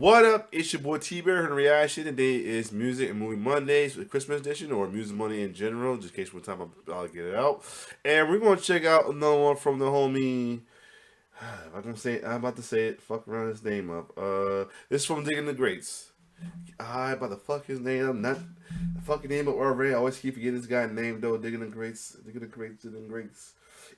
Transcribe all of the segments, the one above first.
What up? It's your boy T Bear and Reaction. Today is Music and Movie Mondays with Christmas edition or Music Monday in general, just in case one time I'll get it out. And we're gonna check out another one from the homie. I'm about to say it. Fuck around his name up. This is from Digging the Greats. I about to fuck his name up. Not the fucking name of already. I always keep forgetting this guy's name though. Digging the Greats. Digging the Greats. Digging the Greats.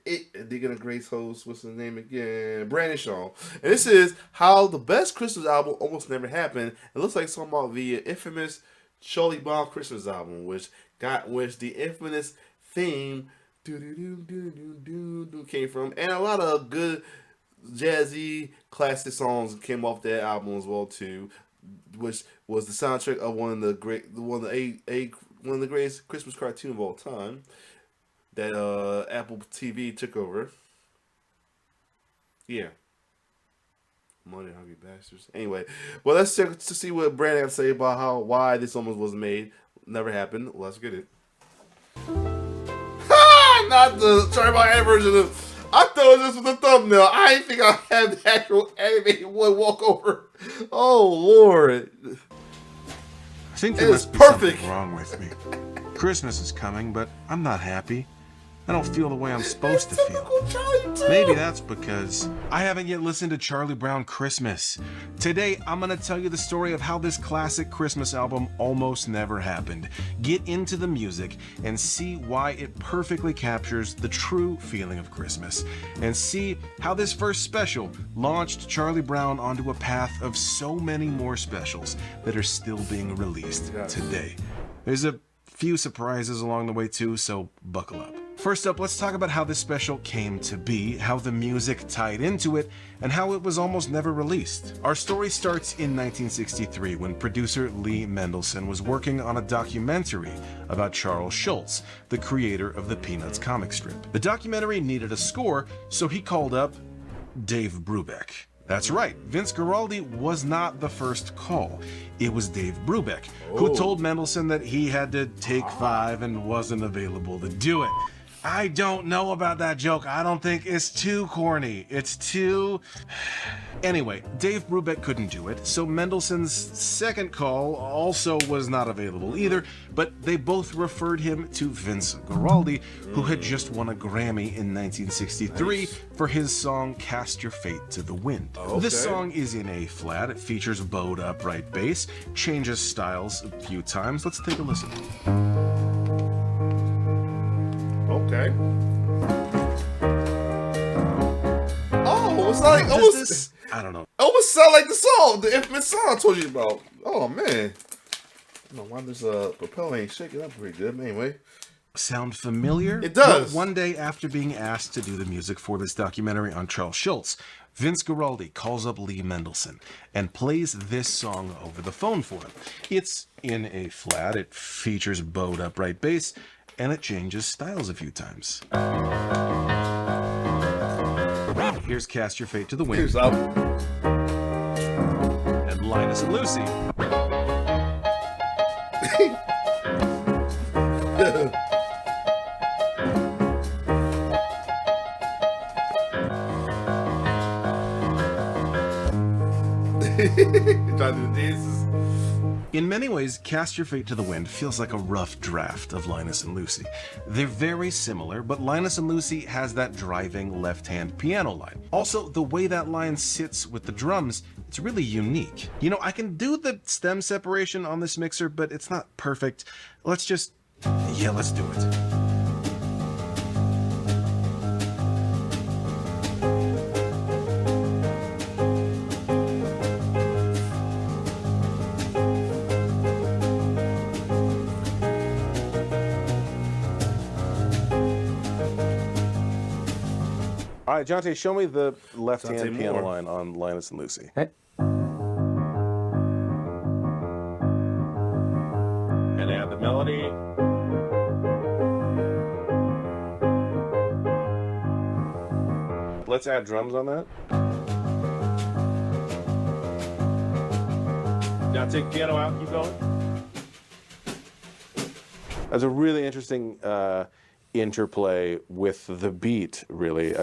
Digging the Greats host. What's his name again? Brandon Shaw. And this is how the best Christmas album almost never happened. It looks like something about the infamous Charlie Brown Christmas album, which the infamous theme came from, and a lot of good jazzy classic songs came off that album as well too, which was the soundtrack of one of the greatest Christmas cartoon of all time that Apple TV took over. Yeah. Money hungry bastards. Anyway, well, let's check to see what Brandon had to say about why this almost was made. Never happened. Let's get it. Ha! Not the Charlie Brown version of. I thought this was the thumbnail. I didn't think I had the actual animated one walk over. Oh Lord! I think there must be something wrong with me. Christmas is coming, but I'm not happy. I don't feel the way I'm supposed to feel. Maybe that's because I haven't yet listened to Charlie Brown Christmas. Today, I'm going to tell you the story of how this classic Christmas album almost never happened. Get into the music and see why it perfectly captures the true feeling of Christmas. And see how this first special launched Charlie Brown onto a path of so many more specials that are still being released today. There's a few surprises along the way too, so buckle up. First up, let's talk about how this special came to be, how the music tied into it, and how it was almost never released. Our story starts in 1963 when producer Lee Mendelson was working on a documentary about Charles Schulz, the creator of the Peanuts comic strip. The documentary needed a score, so he called up Dave Brubeck. That's right, Vince Guaraldi was not the first call. It was Dave Brubeck, who told Mendelson that he had to take 5 and wasn't available to do it. I don't know about that joke. I don't think it's too corny. It's too... Anyway, Dave Brubeck couldn't do it, so Mendelson's second call also was not available either, but they both referred him to Vince Guaraldi, who had just won a Grammy in 1963 for his song Cast Your Fate to the Wind. This song is in A flat. It features bowed upright bass, changes styles a few times. Let's take a listen. Okay. Oh, it's like almost. I don't know. Almost sound like the song, the infamous song I told you about. Oh man. I don't know why this propeller ain't shaking up pretty good. But anyway. Sound familiar? It does. Well, one day after being asked to do the music for this documentary on Charles Schulz, Vince Guaraldi calls up Lee Mendelson and plays this song over the phone for him. It's in A flat. It features bowed upright bass, and it changes styles a few times. Here's Cast Your Fate to the Wind. Here's up. And Linus and Lucy. Trying to do dances. In many ways, Cast Your Fate to the Wind feels like a rough draft of Linus and Lucy. They're very similar, but Linus and Lucy has that driving left-hand piano line. Also, the way that line sits with the drums, it's really unique. You know, I can do the stem separation on this mixer, but it's not perfect. Let's do it. All right, Jonte, show me the left-hand piano line on Linus and Lucy. Okay. And add the melody. Let's add drums on that. Now take piano out, keep going. That's a really interesting interplay with the beat, really,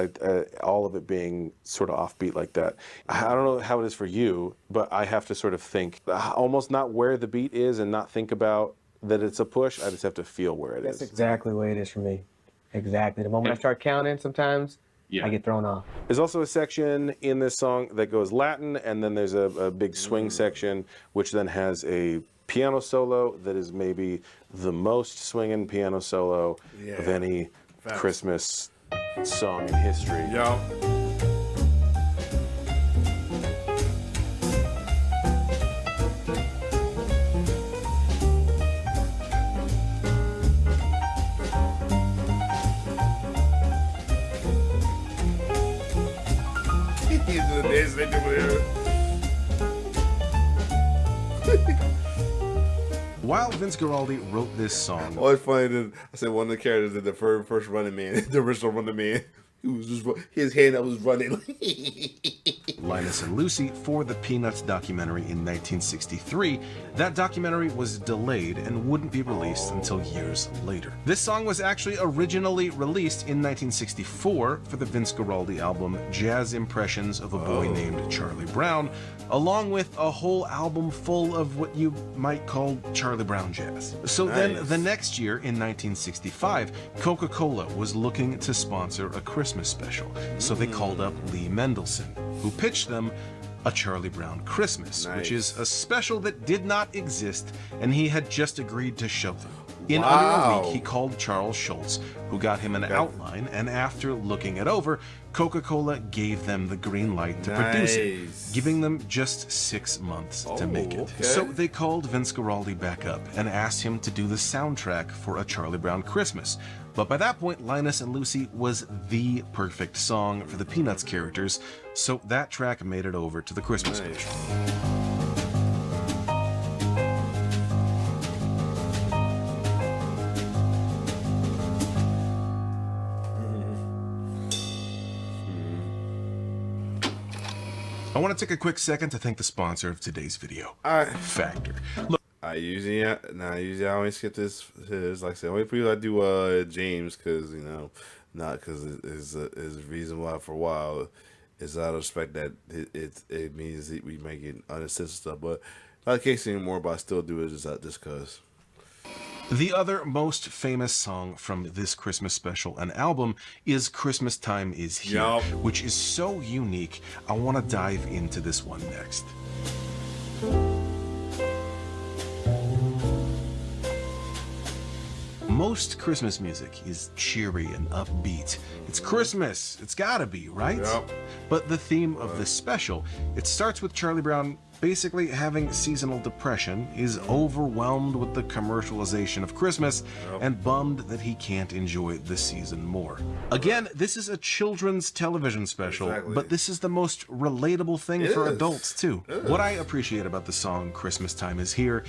all of it being sort of offbeat like that. I don't know how it is for you, but I have to sort of think, almost not where the beat is and not think about that it's a push. I just have to feel where it is. That's exactly the way it is for me. Exactly. The moment I start counting, sometimes I get thrown off. There's also a section in this song that goes Latin, and then there's a big swing section, which then has a piano solo that is maybe the most swinging piano solo of any Christmas song in history. Yo. He's doing the dance they do here. While Vince Guaraldi wrote this song, Always funny that I said one of the characters in the first Running Man, the original Running Man, he was just his hand that was running. Linus and Lucy, for the Peanuts documentary in 1963, that documentary was delayed and wouldn't be released until years later. This song was actually originally released in 1964 for the Vince Guaraldi album Jazz Impressions of a Boy Named Charlie Brown, along with a whole album full of what you might call Charlie Brown jazz. So then the next year, in 1965, Coca-Cola was looking to sponsor a Christmas special, so they called up Lee Mendelson, who pitched them a Charlie Brown Christmas, which is a special that did not exist, and he had just agreed to show them. In under a week, he called Charles Schultz, who got him an outline, and after looking it over, Coca-Cola gave them the green light to produce it, giving them just 6 months to make it. So they called Vince Guaraldi back up and asked him to do the soundtrack for A Charlie Brown Christmas. But by that point, Linus and Lucy was the perfect song for the Peanuts characters, so that track made it over to the Christmas special. I want to take a quick second to thank the sponsor of today's video, Factor. Look, I usually always skip this. Like I said, only people I do James, because not because it's a reason why for a while is out of respect that it means that we may get unassisted stuff, but not the case anymore. But I still do it just because. The other most famous song from this Christmas special and album is Christmas Time Is Here, which is so unique. I want to dive into this one next. Most Christmas music is cheery and upbeat. It's Christmas, it's gotta be, right? Yep. But the theme of this special, it starts with Charlie Brown basically having seasonal depression, is overwhelmed with the commercialization of Christmas, and bummed that he can't enjoy the season more. Again, this is a children's television special, but this is the most relatable thing for adults too. What I appreciate about the song Christmas Time Is Here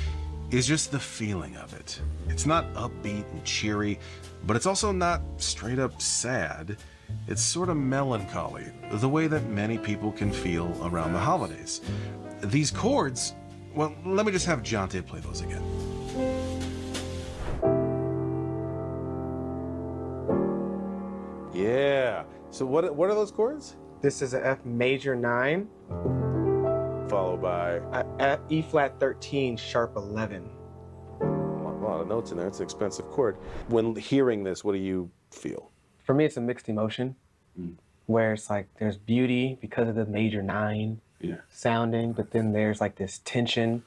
is just the feeling of it. It's not upbeat and cheery, but it's also not straight up sad. It's sort of melancholy, the way that many people can feel around the holidays. These chords, well, let me just have Jonte play those again. Yeah. So what are those chords? This is an F major 9. Followed by E flat 13, sharp 11. A lot of notes in there. It's an expensive chord. When hearing this, what do you feel? For me, it's a mixed emotion, where it's like there's beauty because of the major 9 sounding, but then there's like this tension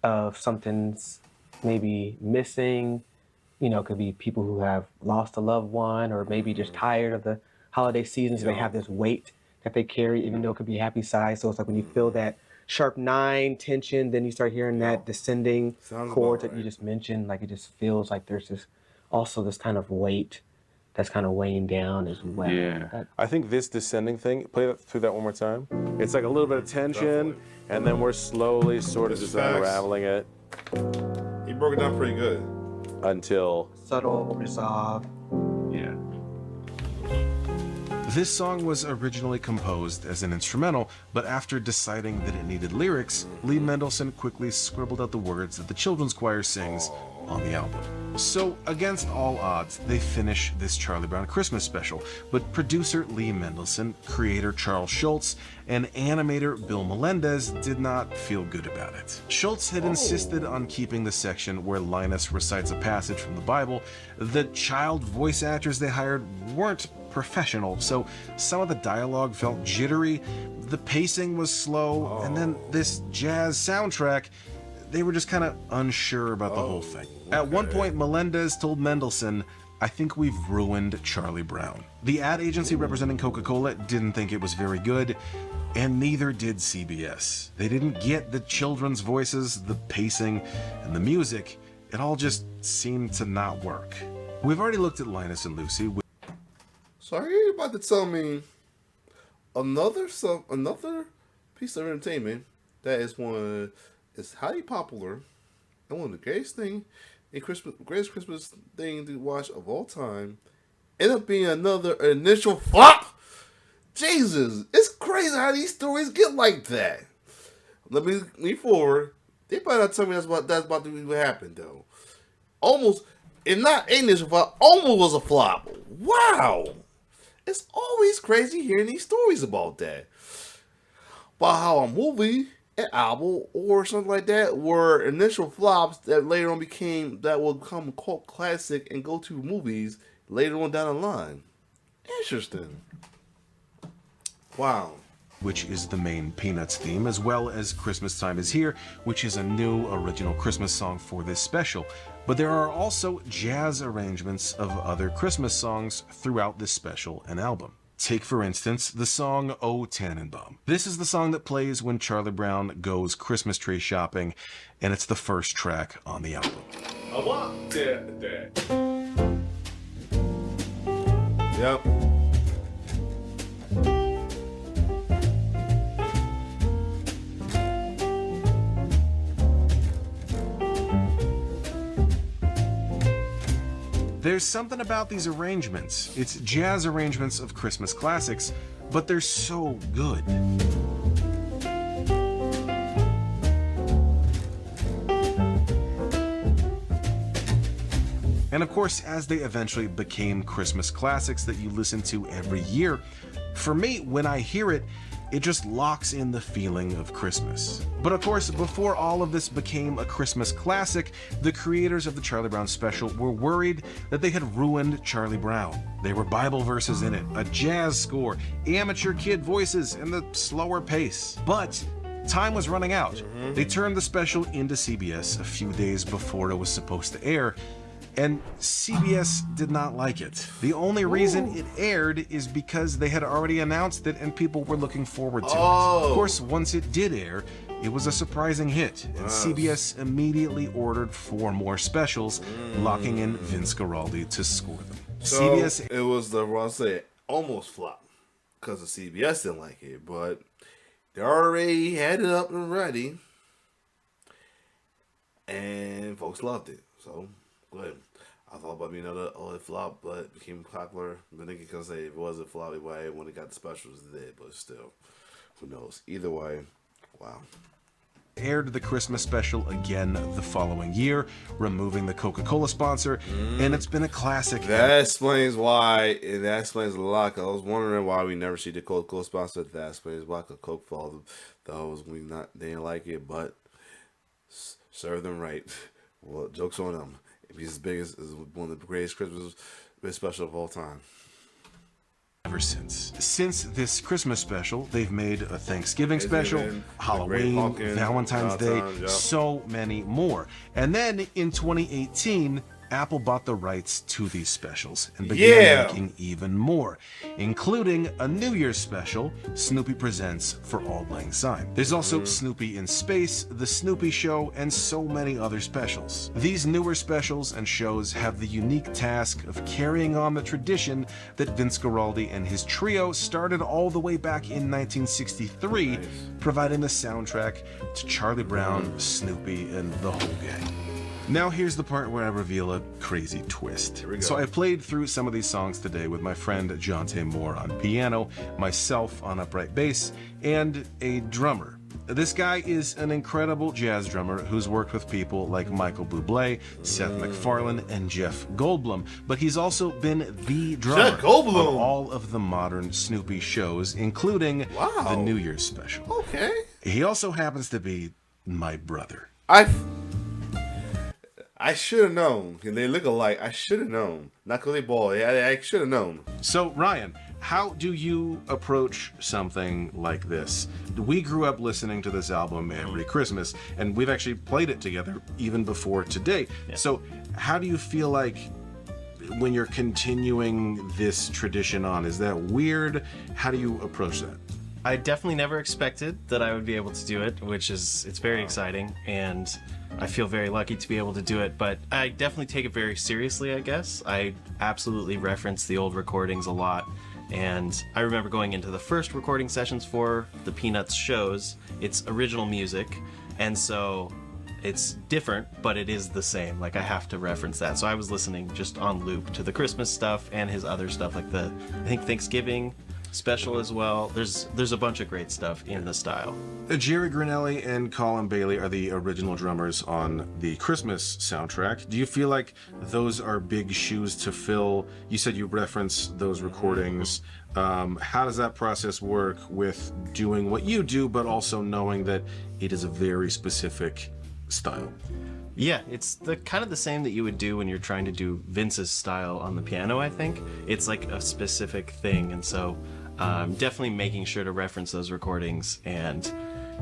of something's maybe missing. Could be people who have lost a loved one, or maybe just tired of the holiday season, so they have this weight that they carry, even though it could be happy side. So it's like when you feel that sharp 9 tension, then you start hearing that descending chord that you just mentioned. Like it just feels like there's this kind of weight that's kind of weighing down as well. Yeah. I think this descending thing, play through that one more time. It's like a little bit of tension, and then we're slowly sort of just unraveling it. He broke it down pretty good. Until subtle resolve. Yeah. This song was originally composed as an instrumental, but after deciding that it needed lyrics, Lee Mendelson quickly scribbled out the words that the children's choir sings on the album. So, against all odds, they finish this Charlie Brown Christmas special, but producer Lee Mendelson, creator Charles Schulz, and animator Bill Melendez did not feel good about it. Schulz had insisted on keeping the section where Linus recites a passage from the Bible. The child voice actors they hired weren't professional, so some of the dialogue felt jittery, the pacing was slow, and then this jazz soundtrack, they were just kind of unsure about the whole thing. At one point, Melendez told Mendelson, "I think we've ruined Charlie Brown." The ad agency representing Coca-Cola didn't think it was very good, and neither did CBS. They didn't get the children's voices, the pacing, and the music. It all just seemed to not work. We've already looked at Linus and Lucy. So are you about to tell me another piece of entertainment that is highly popular and one of the greatest Christmas thing to watch of all time end up being another initial flop? Jesus, it's crazy how these stories get like that. Let me move forward. They better not tell me that's about to happen though. Almost, and not initial flop, almost was a flop. Wow. It's always crazy hearing these stories about that. About how a movie, an album, or something like that were initial flops that later on will become a cult classic and go to movies later on down the line. Interesting. Wow. Which is the main Peanuts theme, as well as Christmas Time Is Here, which is a new original Christmas song for this special. But there are also jazz arrangements of other Christmas songs throughout this special and album. Take, for instance, the song O Tannenbaum. This is the song that plays when Charlie Brown goes Christmas tree shopping, and it's the first track on the album. I want that. Yep. There's something about these arrangements. It's jazz arrangements of Christmas classics, but they're so good. And of course, as they eventually became Christmas classics that you listen to every year, for me, when I hear it, it just locks in the feeling of Christmas. But of course, before all of this became a Christmas classic, the creators of the Charlie Brown special were worried that they had ruined Charlie Brown. There were Bible verses in it, a jazz score, amateur kid voices, and the slower pace. But time was running out. They turned the special into CBS a few days before it was supposed to air, and CBS did not like it. The only reason it aired is because they had already announced it and people were looking forward to it. Of course, once it did air, it was a surprising hit, and CBS immediately ordered 4 more specials, locking in Vince Guaraldi to score them. So CBS... it was almost flop because the CBS didn't like it, but they already had it up and ready, and folks loved it. So good. I thought about being another flop, but it became popular. But then you can say if it was a flop, why when it got the specials it did, but still, who knows? Either way, wow. Aired the Christmas special again the following year, removing the Coca-Cola sponsor, and it's been a classic. That explains why, and that explains a lot. Cause I was wondering why we never see the Coca-Cola sponsor. That explains why. Cause Coke followed those they didn't like it, but serve them right. Well, jokes on them. He's as big as one of the greatest Christmas special of all time. Ever since. Since this Christmas special, they've made a Thanksgiving special, Halloween, Valentine's Day, so many more. And then in 2018, Apple bought the rights to these specials and began making even more, including a New Year's special, Snoopy Presents for Auld Lang Syne. There's also Snoopy in Space, The Snoopy Show, and so many other specials. These newer specials and shows have the unique task of carrying on the tradition that Vince Guaraldi and his trio started all the way back in 1963, providing the soundtrack to Charlie Brown, Snoopy, and the whole gang. Now here's the part where I reveal a crazy twist. So I played through some of these songs today with my friend Jonte Moore on piano, myself on upright bass, and a drummer. This guy is an incredible jazz drummer who's worked with people like Michael Bublé, Seth MacFarlane, and Jeff Goldblum. But he's also been the drummer on all of the modern Snoopy shows, including the New Year's special. Okay. He also happens to be my brother. I should have known. They look alike. I should have known. Not because they bald. I should have known. So, Ryan, how do you approach something like this? We grew up listening to this album every Christmas, and we've actually played it together even before today. Yeah. So, how do you feel like when you're continuing this tradition on? Is that weird? How do you approach that? I definitely never expected that I would be able to do it, it's very exciting, and I feel very lucky to be able to do it, but I definitely take it very seriously, I guess. I absolutely reference the old recordings a lot, and I remember going into the first recording sessions for the Peanuts shows. It's original music, and so it's different, but it is the same. Like, I have to reference that. So I was listening just on loop to the Christmas stuff and his other stuff, like the, I think, Thanksgiving special as well. There's a bunch of great stuff in the style. Jerry Granelli and Colin Bailey are the original drummers on the Christmas soundtrack. Do you feel like those are big shoes to fill? You said you reference those recordings. How does that process work with doing what you do, but also knowing that it is a very specific style? Yeah, it's the kind of the same that you would do when you're trying to do Vince's style on the piano, I think. It's like a specific thing, and so definitely making sure to reference those recordings and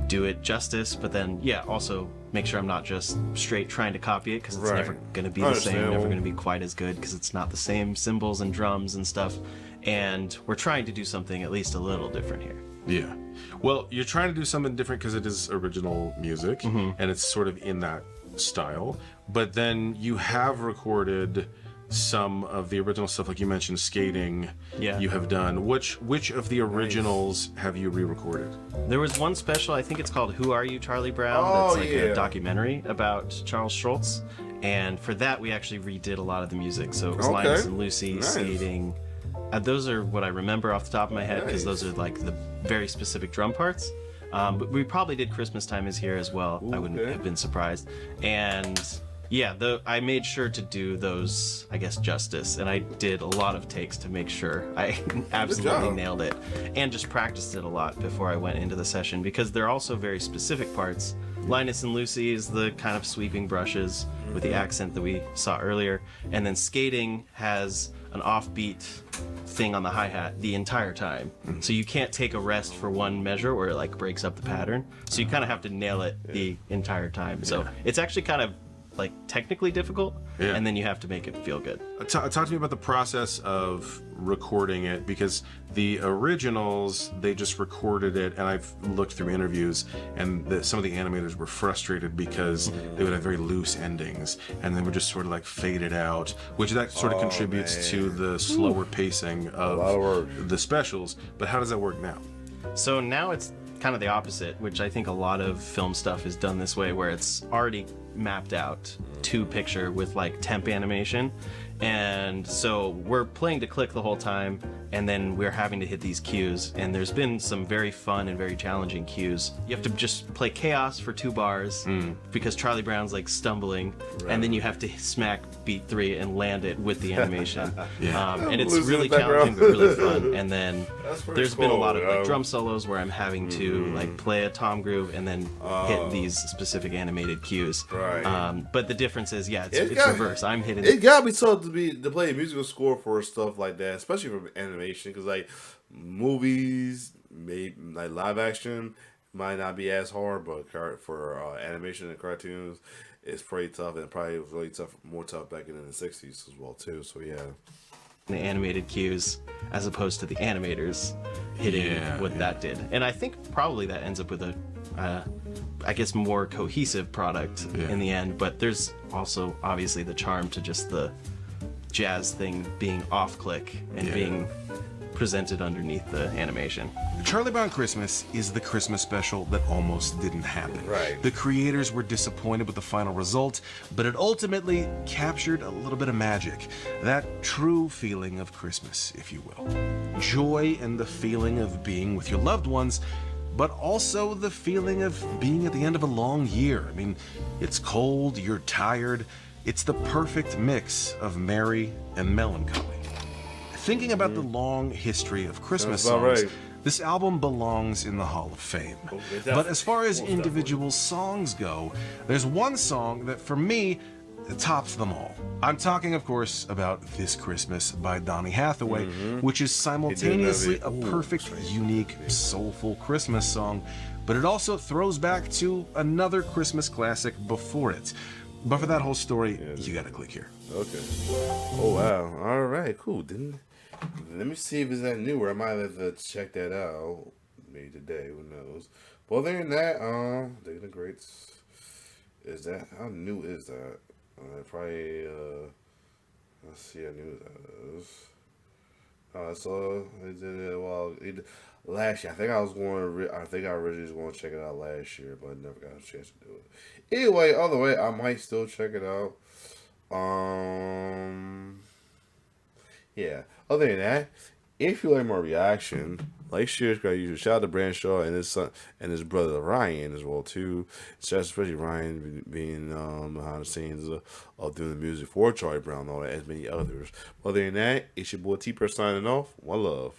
do it justice, but then, yeah, also make sure I'm not just straight trying to copy it, because it's never going to be the same, never going to be quite as good, because it's not the same cymbals and drums and stuff, and we're trying to do something at least a little different here. Yeah. Well, you're trying to do something different because it is original music, and it's sort of in that style, but then you have recorded some of the original stuff, like you mentioned, Skating. Yeah. You have done. Which of the originals have you re-recorded? There was one special, I think it's called Who Are You, Charlie Brown? That's like a documentary about Charles Schultz, and for that we actually redid a lot of the music. So it was Linus and Lucy, Skating. Those are what I remember off the top of my head, because those are like the very specific drum parts. But we probably did Christmas Time Is Here as well. I wouldn't have been surprised. And yeah, I made sure to do those, I guess, justice. And I did a lot of takes to make sure I absolutely nailed it. And just practiced it a lot before I went into the session, because they're also very specific parts. Linus and Lucy is the kind of sweeping brushes with the accent that we saw earlier. And then Skating has an offbeat thing on the hi-hat the entire time. So you can't take a rest for one measure where it like breaks up the pattern. So you kind of have to nail it the entire time. So it's actually kind of like technically difficult, and then you have to make it feel good. Talk to me about the process of recording it, because the originals, they just recorded it, and I've looked through interviews, and some of the animators were frustrated because they would have very loose endings, and they would just sort of like fade it out, which that sort of contributes to the slower pacing of the specials. But how does that work now? So now it's kind of the opposite, which I think a lot of film stuff is done this way, where it's already mapped out to picture with like temp animation, and so we're playing to click the whole time, and then we're having to hit these cues, and there's been some very fun and very challenging cues. You have to just play chaos for 2 bars because Charlie Brown's like stumbling, and then you have to smack beat 3 and land it with the animation. And it's really challenging but really fun. And then there's been a lot of like drum solos where I'm having to like play a tom groove and then hit these specific animated cues. But the difference is, it's reverse. I'm hitting. It gotta be tough to play a musical score for stuff like that, especially for animation, because like movies, maybe like live action, might not be as hard, but for animation and cartoons, it's pretty tough, and probably really tough, more tough back in the 60s as well too. So yeah. The animated cues as opposed to the animators hitting what that did, and I think probably that ends up with a I guess more cohesive product in the end. But there's also obviously the charm to just the jazz thing being off click and being presented underneath the animation. Charlie Brown Christmas is the Christmas special that almost didn't happen. The creators were disappointed with the final result, but it ultimately captured a little bit of magic. That true feeling of Christmas, if you will. Joy and the feeling of being with your loved ones, but also the feeling of being at the end of a long year. I mean, it's cold, you're tired. It's the perfect mix of merry and melancholy. Thinking about the long history of Christmas songs, this album belongs in the Hall of Fame. But as far as individual songs go, there's one song that, for me, tops them all. I'm talking, of course, about This Christmas by Donny Hathaway, which is simultaneously a perfect, unique, soulful Christmas song, but it also throws back to another Christmas classic before it. But for that whole story, you gotta click here. Okay. Oh, wow. All right, cool. Let me see if it's that newer. I might have to check that out. Maybe today, who knows. But other than that, Day the Greats. Is that, how new is that? Probably, let's see how new that is. So, I did it, last year. I think I originally was going to check it out last year, but I never got a chance to do it. Anyway, other way, I might still check it out. Yeah. Other than that, if you like my reaction, like share, shout out to Branshaw and his son and his brother Ryan as well too. Shout out especially Ryan being behind the scenes of doing the music for Charlie Brown and all that, as many others. Other than that, it's your boy T-Per signing off. One love.